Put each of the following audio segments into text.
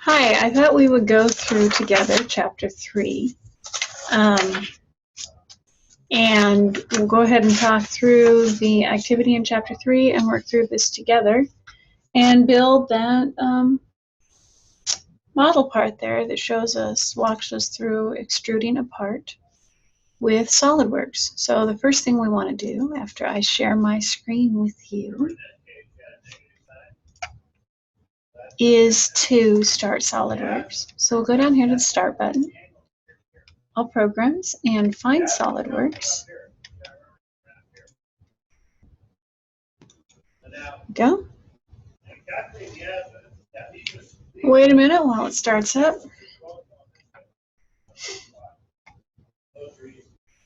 Hi, I thought we would go through together Chapter 3. And we'll go ahead and talk through the activity in Chapter 3 and work through this together and build that model part there that walks us through extruding a part with Solidworks. So the first thing we want to do after I share my screen with you is to start Solidworks. So we'll go down here to the Start button, All Programs, and find Solidworks. Go. Wait a minute while it starts up.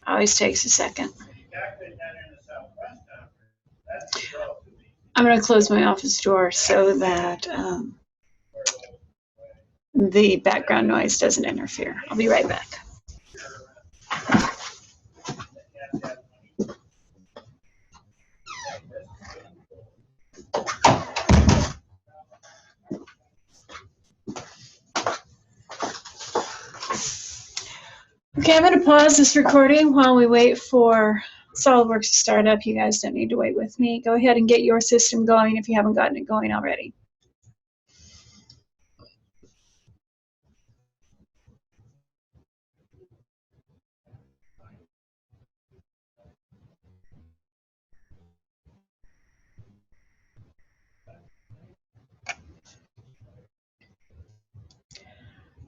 Always takes a second. I'm going to close my office door so that the background noise doesn't interfere. I'll be right back. Okay, I'm going to pause this recording while we wait for Solidworks to start up. You guys don't need to wait with me. Go ahead and get your system going if you haven't gotten it going already.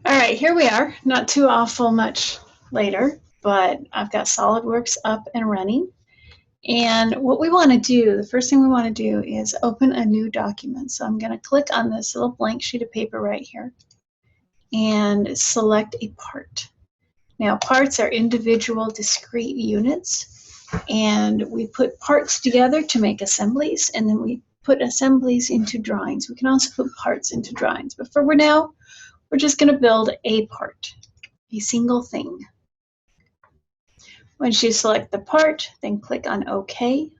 All right, here we are. Not too awful much later, but I've got Solidworks up and running. And what we want to do, the first thing we want to do is open a new document. So I'm going to click on this little blank sheet of paper right here and select a part. Now, parts are individual discrete units, and we put parts together to make assemblies, and then we put assemblies into drawings. We can also put parts into drawings, but for now, we're just going to build a part, a single thing. Once you select the part, then click on OK.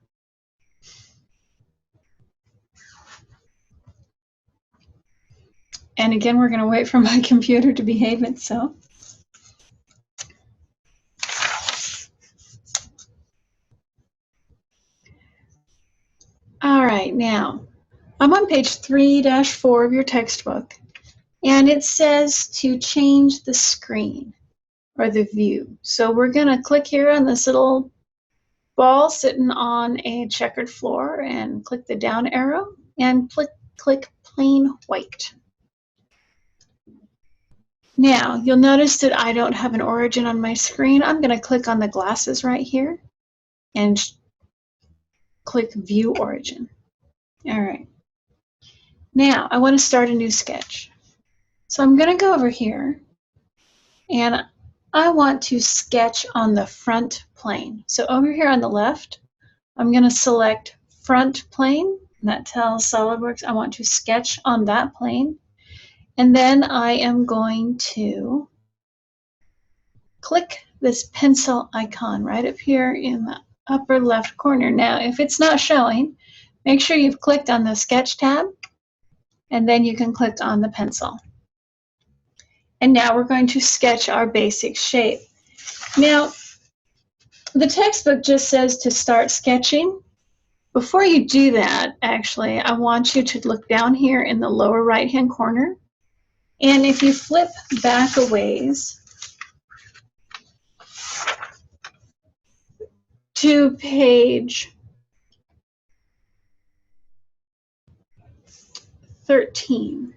And again, we're going to wait for my computer to behave itself. All right, now I'm on page 3-4 of your textbook, and it says to change the screen or the view. So we're going to click here on this little ball sitting on a checkered floor and click the down arrow and click plain white. Now, you'll notice that I don't have an origin on my screen. I'm going to click on the glasses right here and click View Origin. All right. Now, I want to start a new sketch. So I'm going to go over here, and I want to sketch on the front plane. So over here on the left, I'm going to select Front Plane. And that tells SolidWorks I want to sketch on that plane. And then I am going to click this pencil icon right up here in the upper left corner. Now, if it's not showing, make sure you've clicked on the Sketch tab, and then you can click on the pencil. And now we're going to sketch our basic shape. Now, the textbook just says to start sketching. Before you do that, actually, I want you to look down here in the lower right-hand corner. And if you flip back a ways to page 13,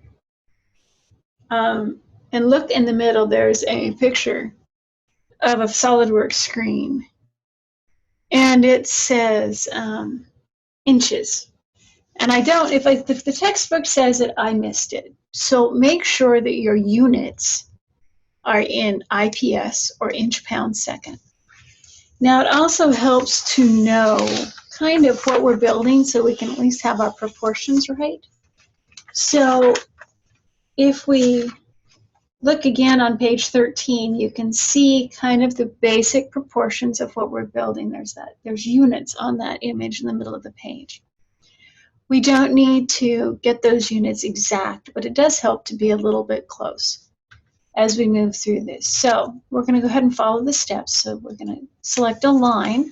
and look in the middle, there's a picture of a SolidWorks screen. And it says inches. And I don't, if the textbook says it, I missed it. So make sure that your units are in IPS or inch pound second. Now it also helps to know kind of what we're building so we can at least have our proportions right. So if we look again on page 13, you can see kind of the basic proportions of what we're building. There's units on that image in the middle of the page. We don't need to get those units exact, but it does help to be a little bit close as we move through this. So we're going to go ahead and follow the steps. So we're going to select a line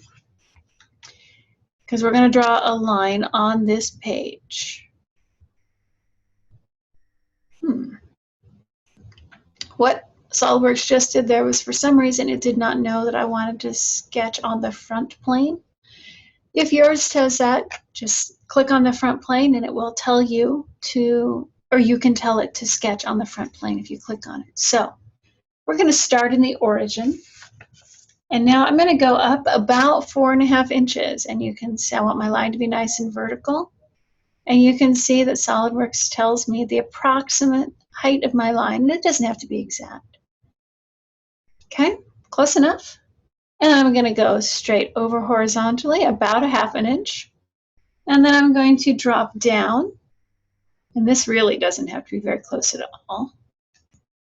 because we're going to draw a line on this page. What Solidworks just did there was, for some reason, it did not know that I wanted to sketch on the front plane. If yours does that, just click on the front plane and it will tell you to, or you can tell it to sketch on the front plane if you click on it. So we're going to start in the origin. And now I'm going to go up about 4.5 inches, and you can see I want my line to be nice and vertical. And you can see that Solidworks tells me the approximate height of my line, and it doesn't have to be exact. Okay, close enough. And I'm going to go straight over horizontally about 1/2 inch. And then I'm going to drop down. And this really doesn't have to be very close at all.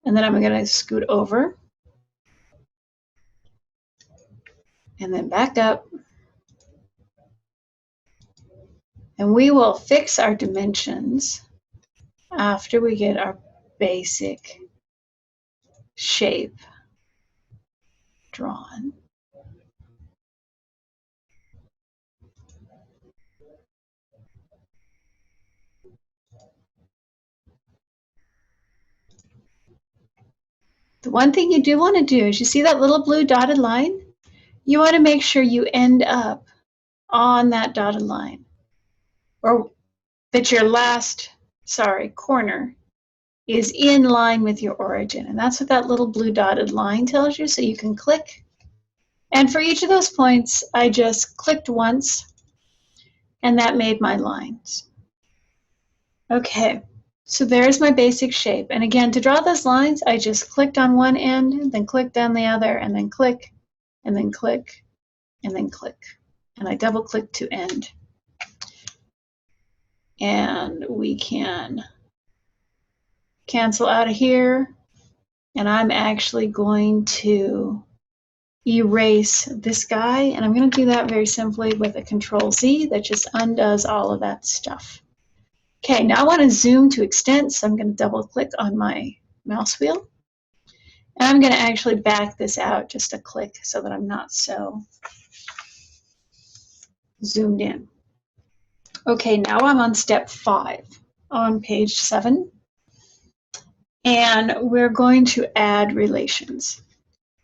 And then I'm going to scoot over. And then back up. And we will fix our dimensions after we get our basic shape drawn. The one thing you do want to do is, you see that little blue dotted line? You want to make sure you end up on that dotted line, or that your last, corner is in line with your origin. And that's what that little blue dotted line tells you, so you can click. And for each of those points, I just clicked once, and that made my lines. Okay, so there's my basic shape. And again, to draw those lines, I just clicked on one end, then clicked on the other, and then click, and then click, and then click. And I double click to end. And we can cancel out of here. And I'm actually going to erase this guy. And I'm going to do that very simply with a Control-Z that just undoes all of that stuff. Okay, now I want to zoom to extent, so I'm going to double click on my mouse wheel. And I'm going to actually back this out just a click so that I'm not so zoomed in. Okay, now I'm on step 5 on page 7. And we're going to add relations.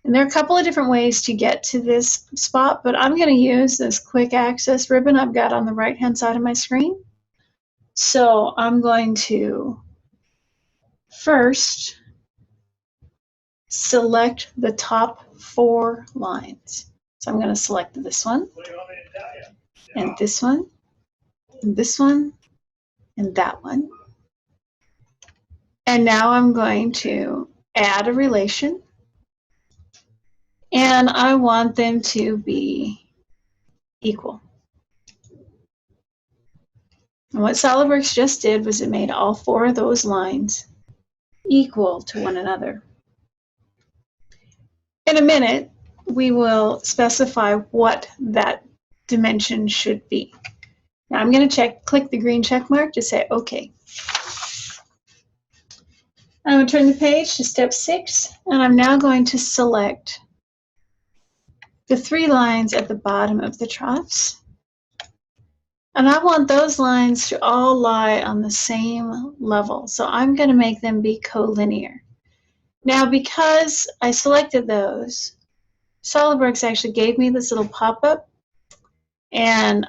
And there are a couple of different ways to get to this spot, but I'm going to use this quick access ribbon I've got on the right-hand side of my screen. So I'm going to first select the top 4 lines. So I'm going to select this one, and this one, and this one, and that one. And now I'm going to add a relation. And I want them to be equal. And what Solidworks just did was it made all 4 of those lines equal to one another. In a minute, we will specify what that dimension should be. Now I'm going to click the green check mark to say OK. I'm going to turn the page to step 6, and I'm now going to select the 3 lines at the bottom of the troughs. And I want those lines to all lie on the same level. So I'm going to make them be collinear. Now, because I selected those, Solidworks actually gave me this little pop-up, and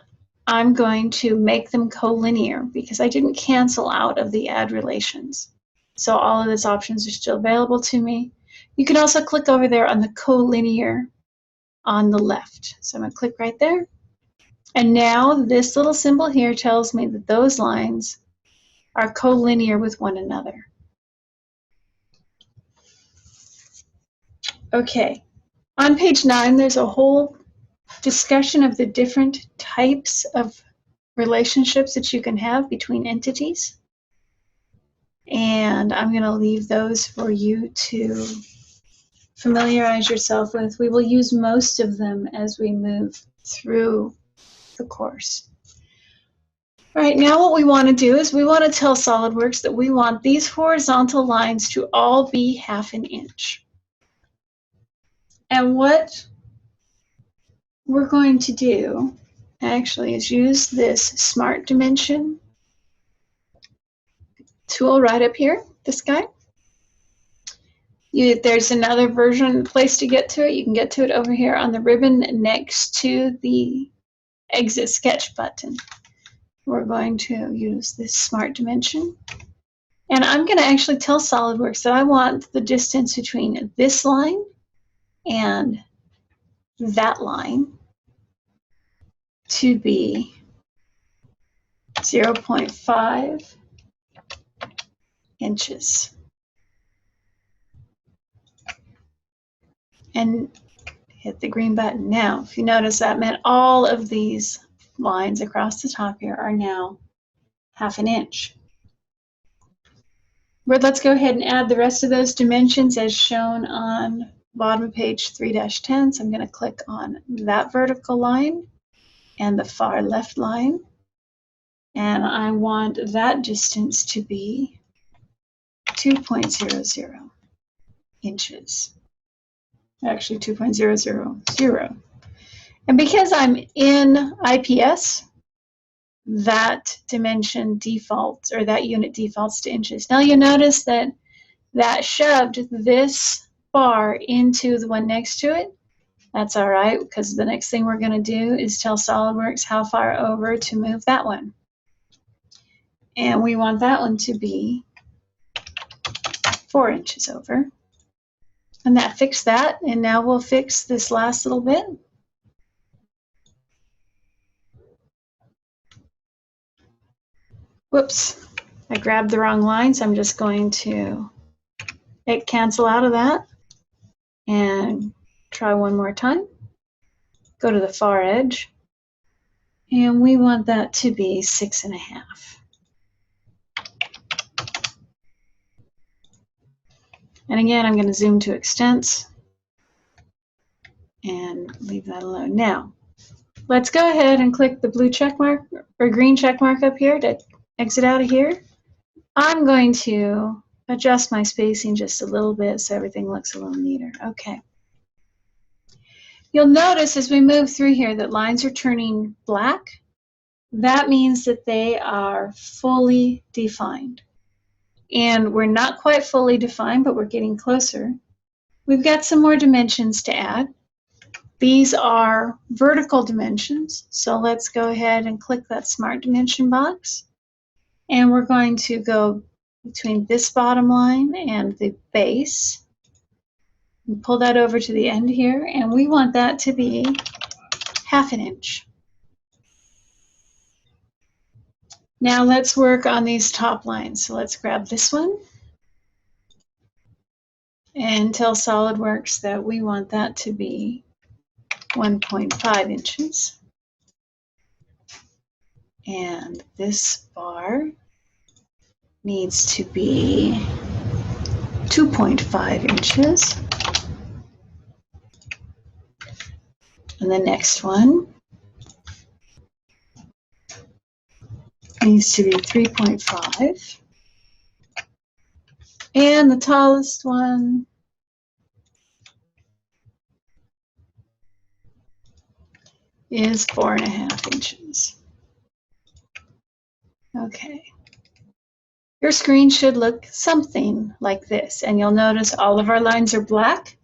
I'm going to make them collinear because I didn't cancel out of the add relations. So all of those options are still available to me. You can also click over there on the collinear on the left. So I'm going to click right there. And now this little symbol here tells me that those lines are collinear with one another. Okay, on page 9, there's a whole discussion of the different types of relationships that you can have between entities. And I'm going to leave those for you to familiarize yourself with. We will use most of them as we move through the course. All right, now what we want to do is we want to tell Solidworks that we want these horizontal lines to all be 1/2 inch. And what we're going to do actually is use this Smart Dimension tool right up here, this guy. There's another place to get to it. You can get to it over here on the ribbon next to the Exit Sketch button. We're going to use this Smart Dimension. And I'm going to actually tell SolidWorks that I want the distance between this line and that line to be 0.5 inches. And hit the green button. Now, if you notice, that meant all of these lines across the top here are now 1/2 inch. But let's go ahead and add the rest of those dimensions as shown on bottom of page 3-10. So I'm going to click on that vertical line and the far left line. And I want that distance to be 2.00 inches. Actually 2.000. And because I'm in IPS, that dimension defaults, or that unit defaults to inches. Now you notice that that shoved this bar into the one next to it. That's all right, because the next thing we're going to do is tell SolidWorks how far over to move that one. And we want that one to be 4 inches over. And that fixed that, and now we'll fix this last little bit. Whoops, I grabbed the wrong line, so I'm just going to cancel out of that and try one more time. Go to the far edge, and we want that to be 6.5. And again, I'm going to zoom to extents and leave that alone. Now, let's go ahead and click the blue check mark or green check mark up here to exit out of here. I'm going to adjust my spacing just a little bit so everything looks a little neater. Okay. You'll notice as we move through here that lines are turning black. That means that they are fully defined. And we're not quite fully defined, but we're getting closer. We've got some more dimensions to add. These are vertical dimensions. So let's go ahead and click that Smart Dimension box. And we're going to go between this bottom line and the base. And pull that over to the end here. And we want that to be 1/2 inch. Now let's work on these top lines. So let's grab this one and tell SolidWorks that we want that to be 1.5 inches. And this bar needs to be 2.5 inches. And the next one needs to be 3.5. And the tallest one is 4.5 inches. Okay. Your screen should look something like this, and you'll notice all of our lines are black.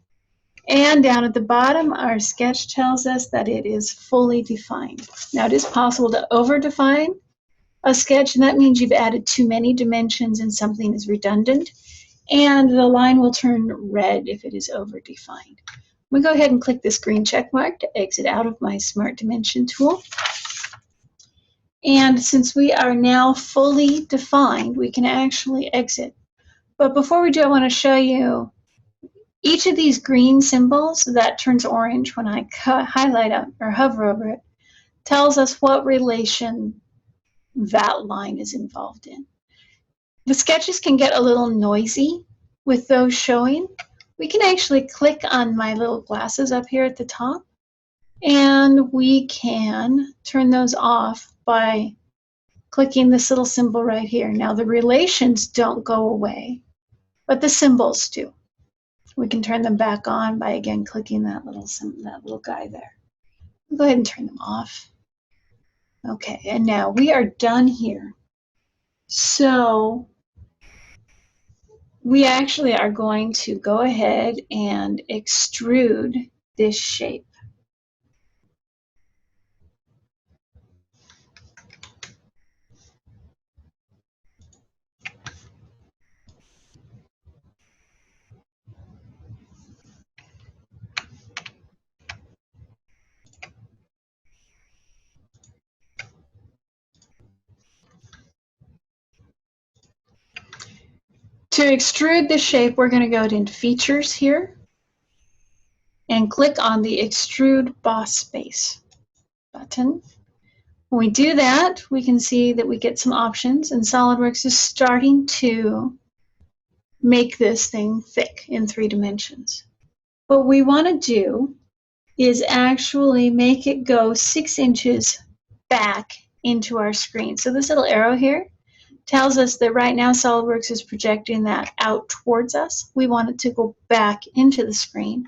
And down at the bottom, our sketch tells us that it is fully defined. Now, it is possible to over-define a sketch, and that means you've added too many dimensions and something is redundant, and the line will turn red if it is over-defined. I'm going to go ahead and click this green check mark to exit out of my Smart Dimension tool. And since we are now fully defined, we can actually exit. But before we do, I want to show you each of these green symbols that turns orange when I highlight up or hover over it tells us what relation that line is involved in. The sketches can get a little noisy with those showing. We can actually click on my little glasses up here at the top, and we can turn those off by clicking this little symbol right here. Now the relations don't go away, but the symbols do. We can turn them back on by again clicking that little guy there. Go ahead and turn them off. Okay, and now we are done here. So we actually are going to go ahead and extrude this shape. To extrude the shape, we're going to go into Features here and click on the Extrude Boss Base button. When we do that, we can see that we get some options, and SolidWorks is starting to make this thing thick in 3 dimensions. What we want to do is actually make it go 6 inches back into our screen. So this little arrow here tells us that right now SolidWorks is projecting that out towards us. We want it to go back into the screen.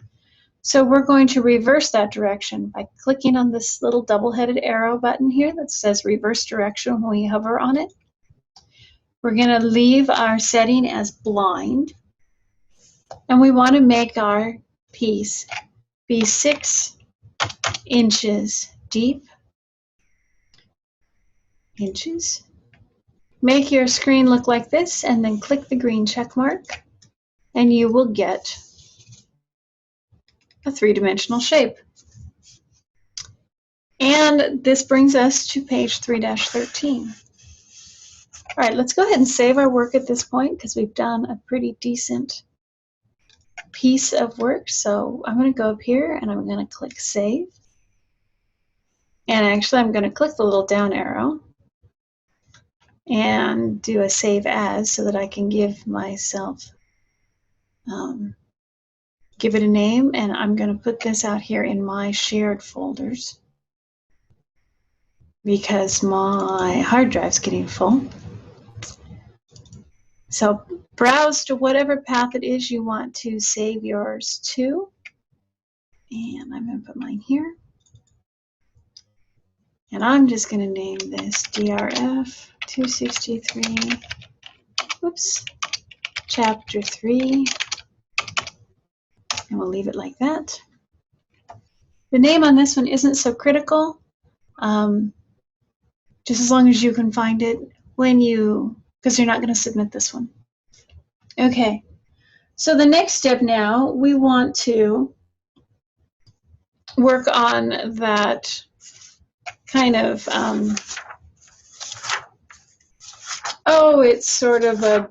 So we're going to reverse that direction by clicking on this little double-headed arrow button here that says reverse direction when we hover on it. We're going to leave our setting as blind, and we want to make our piece be 6 inches deep. Inches. Make your screen look like this, and then click the green check mark, and you will get a 3-dimensional shape. And this brings us to page 3-13. All right, let's go ahead and save our work at this point because we've done a pretty decent piece of work. So I'm going to go up here and I'm going to click Save. And actually, I'm going to click the little down arrow and do a Save As so that I can give myself, give it a name. And I'm going to put this out here in my shared folders because my hard drive's getting full. So browse to whatever path it is you want to save yours to. And I'm going to put mine here. And I'm just going to name this DRF 263, whoops, Chapter 3. And we'll leave it like that. The name on this one isn't so critical, just as long as you can find it when you, because you're not going to submit this one. Okay, so the next step now, we want to work on that kind of, it's sort of a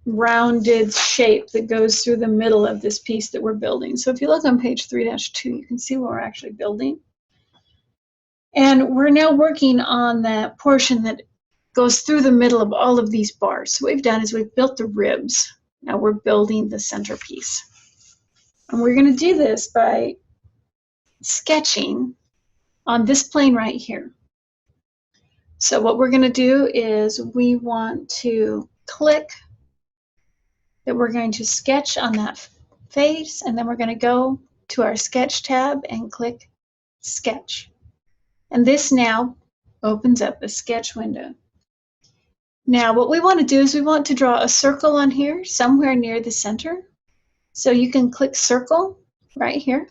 rounded shape that goes through the middle of this piece that we're building. So if you look on page 3-2, you can see what we're actually building. And we're now working on that portion that goes through the middle of all of these bars. So what we've done is we've built the ribs. Now we're building the centerpiece. And we're going to do this by sketching on this plane right here. So what we're going to do is we want to click that we're going to sketch on that face, and then we're going to go to our sketch tab and click sketch. And this now opens up a sketch window. Now what we want to do is we want to draw a circle on here somewhere near the center. So you can click circle right here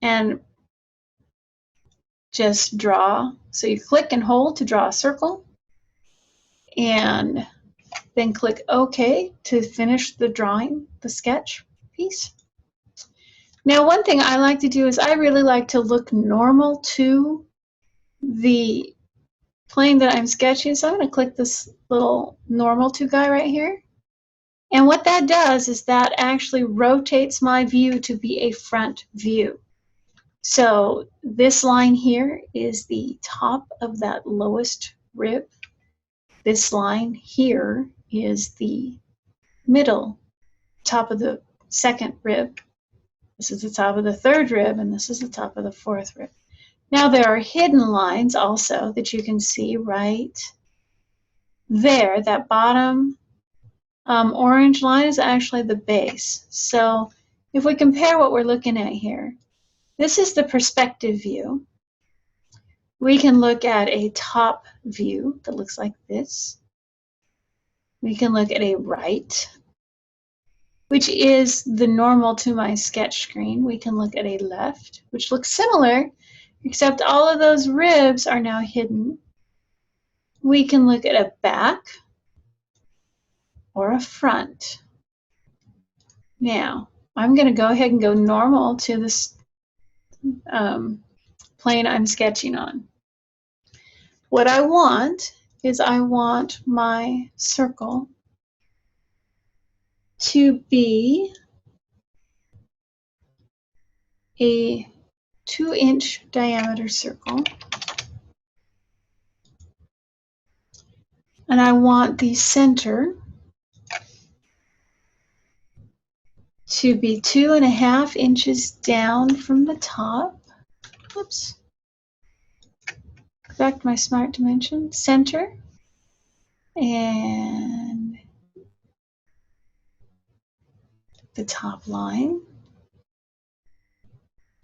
and just draw. So you click and hold to draw a circle, and then click OK to finish the drawing, the sketch piece. Now one thing I like to do is I really like to look normal to the plane that I'm sketching. So I'm going to click this little normal to guy right here. And what that does is that actually rotates my view to be a front view. So this line here is the top of that lowest rib. This line here is the middle, top of the second rib. This is the top of the third rib, and this is the top of the fourth rib. Now there are hidden lines also that you can see right there. That bottom orange line is actually the base. So if we compare what we're looking at here, this is the perspective view. We can look at a top view that looks like this. We can look at a right, which is the normal to my sketch screen. We can look at a left, which looks similar, except all of those ribs are now hidden. We can look at a back or a front. Now, I'm going to go ahead and go normal to this plane I'm sketching on. What I want is I want my circle to be a 2-inch diameter circle. And I want the center to be 2.5 inches down from the top. Whoops. Go back to my smart dimension. Center. And the top line.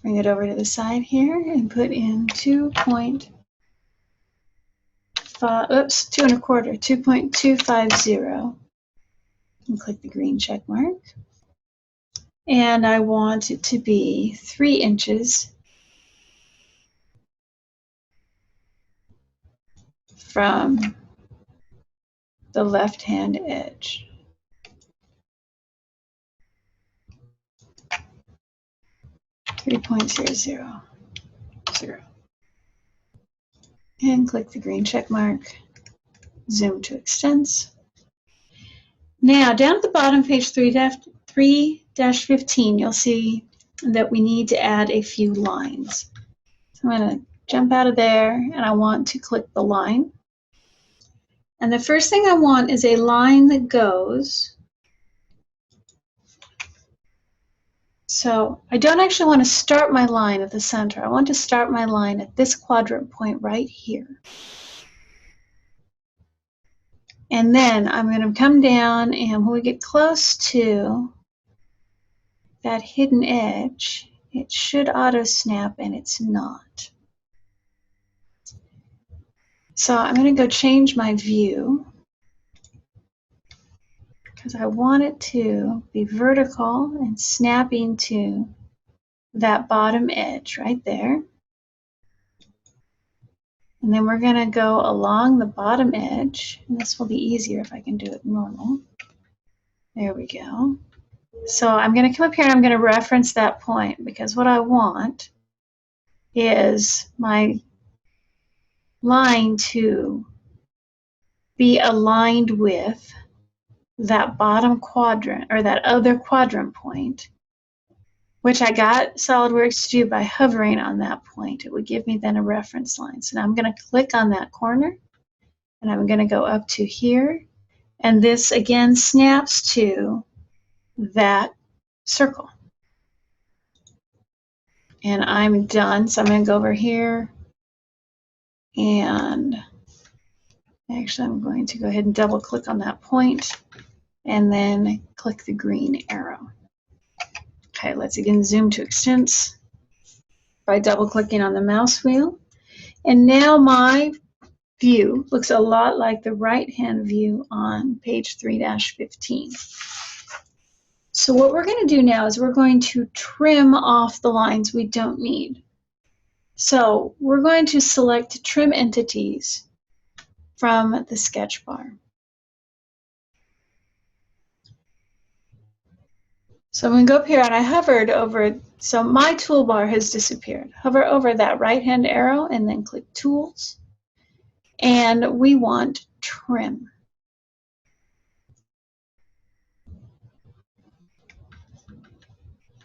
Bring it over to the side here and put in 2.5, oops, 2.250. And click the green check mark. And I want it to be 3 inches from the left-hand edge. .000. And click the green check mark. Zoom to extents. Now, down at the bottom, page 3-15, you'll see that we need to add a few lines. So I'm going to jump out of there, and I want to click the line. And the first thing I want is a line that goes. So I don't actually want to start my line at the center. I want to start my line at this quadrant point right here. And then I'm going to come down, and when we get close to that hidden edge, it should auto snap, and it's not. So I'm going to go change my view because I want it to be vertical and snapping to that bottom edge right there. And then we're going to go along the bottom edge, and this will be easier if I can do it normal. There we go. So I'm going to come up here and I'm going to reference that point because what I want is my line to be aligned with that bottom quadrant or that other quadrant point, which I got Solidworks to do by hovering on that point. It would give me then a reference line. So now I'm going to click on that corner, and I'm going to go up to here, and this again snaps to that circle. And I'm done. So I'm going to go over here, and actually I'm going to go ahead and double click on that point and then click the green arrow. Okay, let's again zoom to extents by double clicking on the mouse wheel. And now my view looks a lot like the right-hand view on page 3-15. So what we're going to do now is we're going to trim off the lines we don't need. So we're going to select Trim Entities from the sketch bar. So I'm going to go up here, and I hovered over, so my toolbar has disappeared. Hover over that right-hand arrow and then click Tools. And we want Trim.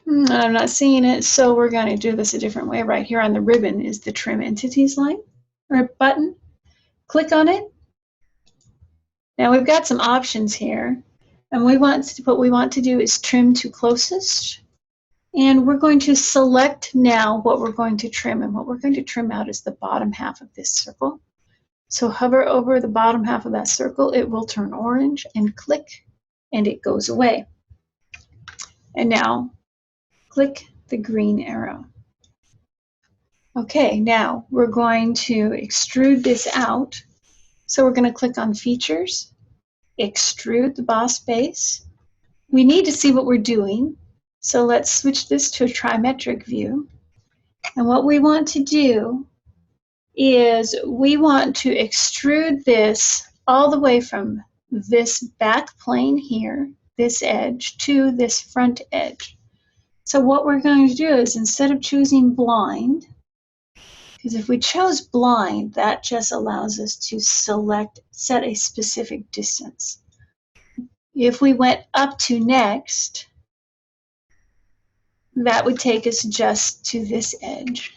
I'm not seeing it, so we're going to do this a different way. Right here on the ribbon is the Trim Entities line or button. Click on it. Now we've got some options here, and what we want to do is trim to closest And we're going to select now what we're going to trim. And what we're going to trim out is the bottom half of this circle. So hover over the bottom half of that circle. It will turn orange, and click, and it goes away. And now click the green arrow. Okay, now we're going to extrude this out. So we're going to click on Features, Extrude the Boss Base. We need to see what we're doing. So let's switch this to a trimetric view. And what we want to do is we want to extrude this all the way from this back plane here, this edge, to this front edge. So what we're going to do is, instead of choosing blind, because if we chose blind, that just allows us to set a specific distance. If we went up to next, that would take us just to this edge.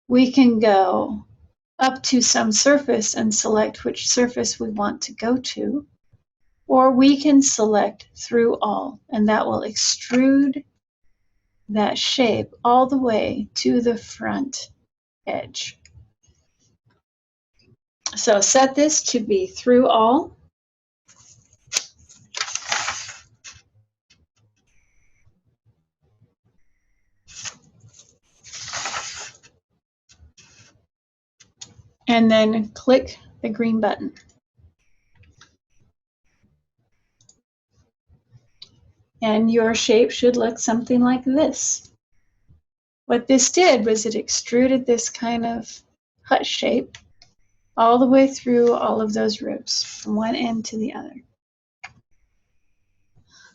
We can go up to some surface and select which surface we want to go to, or we can select through all, and that will extrude that shape all the way to the front edge. So set this to be through all. And then click the green button. And your shape should look something like this. What this did was it extruded this kind of hut shape all the way through all of those ribs, from one end to the other.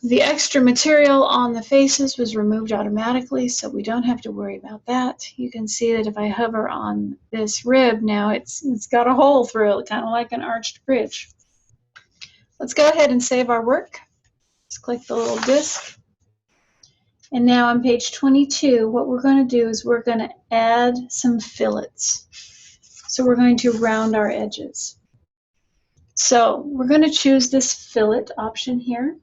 The extra material on the faces was removed automatically, so we don't have to worry about that. You can see that if I hover on this rib now, it's got a hole through it, kind of like an arched bridge. Let's go ahead and save our work. Just click the little disc. And now on page 22, what we're going to do is we're going to add some fillets. So we're going to round our edges. So we're going to choose this fillet option here.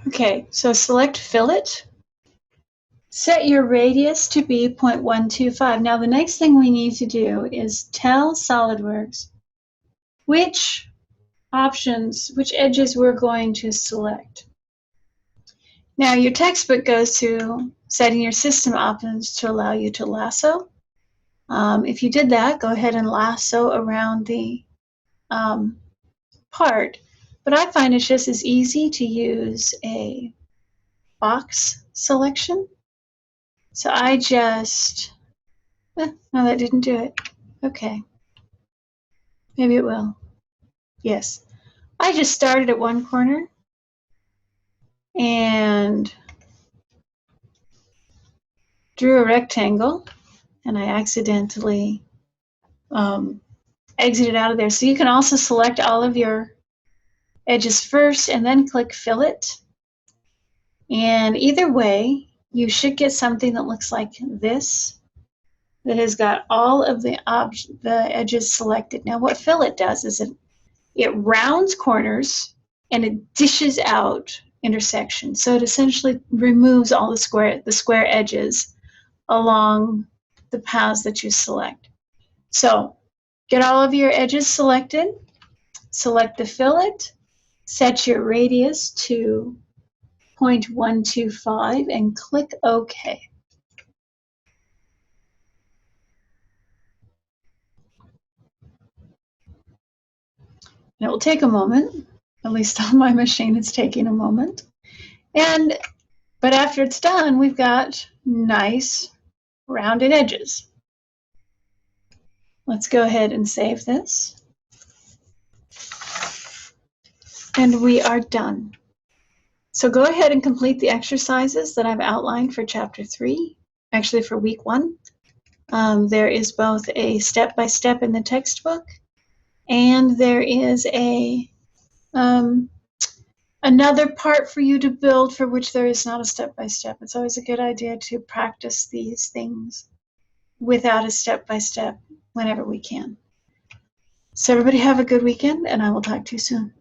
Okay, so select fillet. Set your radius to be 0.125. Now the next thing we need to do is tell Solidworks which edges we're going to select. Now your textbook goes to setting your system options to allow you to lasso. If you did that, go ahead and lasso around the part. But I find it's just as easy to use a box selection. So I just, no, that didn't do it. Okay. Maybe it will. Yes. I just started at one corner and drew a rectangle, and I accidentally exited out of there. So you can also select all of your edges first and then click fillet. And either way, you should get something that looks like this, that has got all of the edges selected. Now what fillet does is It rounds corners and it dishes out intersections. So it essentially removes all the square edges along the paths that you select. So get all of your edges selected, select the fillet, set your radius to 0.125 and click OK. And it will take a moment, at least on my machine it's taking a moment. But after it's done, we've got nice rounded edges. Let's go ahead and save this. And we are done. So go ahead and complete the exercises that I've outlined for Chapter 3, actually for Week 1. There is both a step-by-step in the textbook, and there is another part for you to build for which there is not a step-by-step. It's always a good idea to practice these things without a step-by-step whenever we can. So everybody have a good weekend, and I will talk to you soon.